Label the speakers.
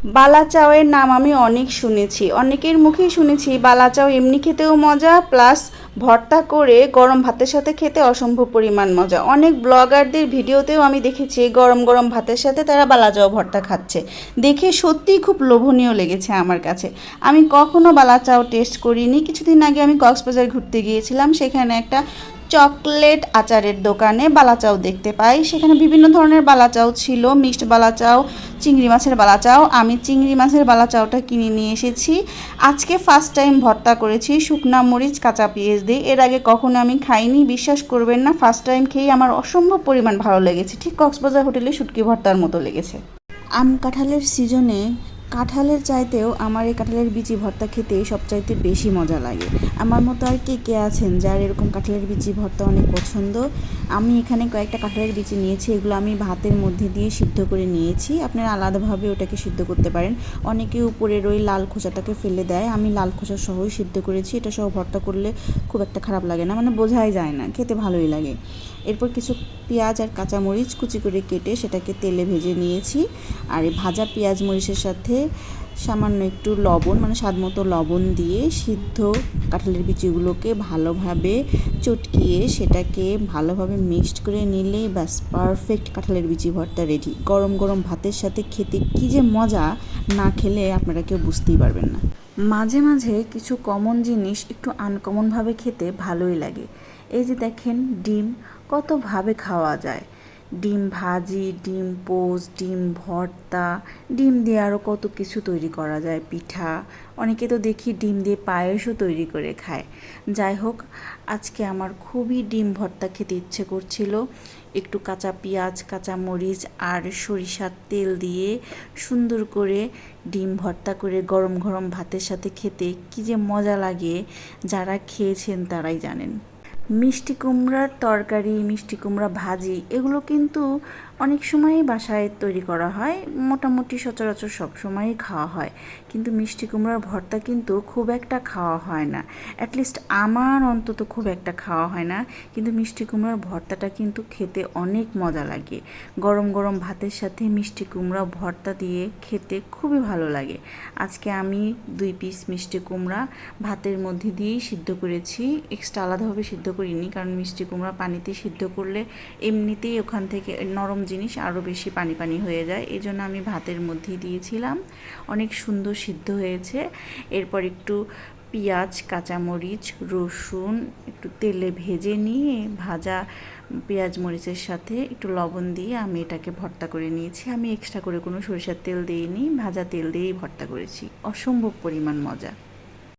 Speaker 1: বালা চাউয়ের নাম আমি অনেক শুনেছি, অনেকের মুখেই শুনেছি বালা চাউ এমনি খেতেও মজা, প্লাস ভর্তা করে গরম ভাতের সাথে খেতে অসম্ভব পরিমাণ মজা। অনেক ব্লগারদের ভিডিওতেও আমি দেখেছি গরম গরম ভাতের সাথে তারা বালা চাউ ভর্তা খাচ্ছে, দেখে সত্যিই খুব লোভনীয় লেগেছে আমার কাছে। আমি কখনো বালা চাউ টেস্ট করিনি। কিছুদিন আগে আমি কক্সবাজার ঘুরতে গিয়েছিলাম, সেখানে একটা চকলেট আচারের দোকানে বালাচাও দেখতে পাই। সেখানে বিভিন্ন ধরনের বালাচাও ছিল, মিক্সড বালাচাও, চিংড়ি মাছের বালাচাও। আমি চিংড়ি মাছের বালাচাওটা কিনে নিয়ে এসেছি। আজকে ফার্স্ট টাইম ভর্তা করেছি শুকনা মরিচ কাঁচা পেঁয়াজ দিয়ে। এর আগে কখনো আমি খাইনি, বিশ্বাস করবেন না, ফার্স্ট টাইম খেয়ে আমার অসম্ভব পরিমাণ ভালো লেগেছে, ঠিক কক্সবাজার হোটেলে শুটকি ভর্তার মতো লেগেছে। আম কাঁঠালের সিজনে কাঁঠালের চাইতেও আমার এই কাঁঠালের বিচি ভর্তা খেতে সবচাইতে বেশি মজা লাগে। আমার মতো আর কে কে আছেন যার এরকম কাঁঠালের বিচি ভর্তা অনেক পছন্দ? আমি এখানে কয়েকটা কাঁঠালের বিচি নিয়েছি, এগুলো আমি ভাতের মধ্যে দিয়ে সিদ্ধ করে নিয়েছি। আপনারা আলাদাভাবে ওটাকে সিদ্ধ করতে পারেন। অনেকে উপরের ওই লাল খোসাটাকে ফেলে দেয়, আমি লাল খোসা সহই সিদ্ধ করেছি। এটা সহ ভর্তা করলে খুব একটা খারাপ লাগে না, মানে বোঝাই যায় না, খেতে ভালোই লাগে। এরপর কিছু পেঁয়াজ আর কাঁচামরিচ কুচি করে কেটে সেটাকে তেলে ভেজে নিয়েছি। আর এই ভাজা পেঁয়াজ মরিচের সাথে সামান্য একটু লবণ, মানে স্বাদ মতো লবণ দিয়ে সিদ্ধ কাঁঠালের বিচিগুলোকে ভালোভাবে চটকিয়ে সেটাকে ভালোভাবে মিক্সড করে নিলেই ব্যাস পারফেক্ট কাঁঠালের বিচি ভর্তা রেডি। গরম গরম ভাতের সাথে খেতে কী যে মজা, না খেলে আপনারা কেউ বুঝতেই পারবেন না। মাঝে মাঝে কিছু কমন জিনিস একটু আনকমনভাবে খেতে ভালোই লাগে। এই যে দেখেন ডিম, কতভাবে খাওয়া যায়। ডিম ভাজি, ডিম পোস্ট, ডিম ভর্তা, ডিম দিয়ে আরও কত কিছু তৈরি করা যায়, পিঠা। অনেকে তো দেখি ডিম দিয়ে পায়েসও তৈরি করে খায়। যাই হোক, আজকে আমার খুবই ডিম ভর্তা খেতে ইচ্ছে করছিল। একটু কাঁচা পেঁয়াজ, কাঁচা মরিচ আর সরিষার তেল দিয়ে সুন্দর করে ডিম ভর্তা করে গরম গরম ভাতের সাথে খেতে কী যে মজা লাগে, যারা খেয়েছেন তারাই জানেন। মিষ্টি কুমড়ার তরকারি, মিষ্টি কুমড়া ভাজি, এগুলো কিন্তু অনেক সময়ই বাসায় তৈরি করা হয়, মোটামুটি সচরাচর সব সময়ই খাওয়া হয়। কিন্তু মিষ্টি কুমড়ার ভর্তা কিন্তু খুব একটা খাওয়া হয় না, অ্যাটলিস্ট আমার অন্তত খুব একটা খাওয়া হয় না। কিন্তু মিষ্টি কুমড়ার ভর্তাটা কিন্তু খেতে অনেক মজা লাগে। গরম গরম ভাতের সাথে মিষ্টি কুমড়া ভর্তা দিয়ে খেতে খুবই ভালো লাগে। আজকে আমি 2 পিস মিষ্টি কুমড়া ভাতের মধ্যে দিয়েই সিদ্ধ করেছি, এক্সট্রা আলাদাভাবে সিদ্ধ করিনি, কারণ মিষ্টি কুমড়া পানিতে সিদ্ধ করলে এমনিতেই ওখান থেকে নরম জিনিস আরও বেশি পানি পানি হয়ে যায়, এই জন্য আমি ভাতের মধ্যেই দিয়েছিলাম। অনেক সুন্দর সিদ্ধ হয়েছে। এরপর একটু পেঁয়াজ, কাঁচামরিচ, রসুন একটু তেলে ভেজে নিয়ে ভাজা পেঁয়াজ মরিচের সাথে একটু লবণ দিয়ে আমি এটাকে ভর্তা করে নিয়েছি। আমি এক্সট্রা করে কোনো সরিষার তেল দিইনি, ভাজা তেল দিয়েই ভর্তা করেছি। অসম্ভব পরিমাণ মজা।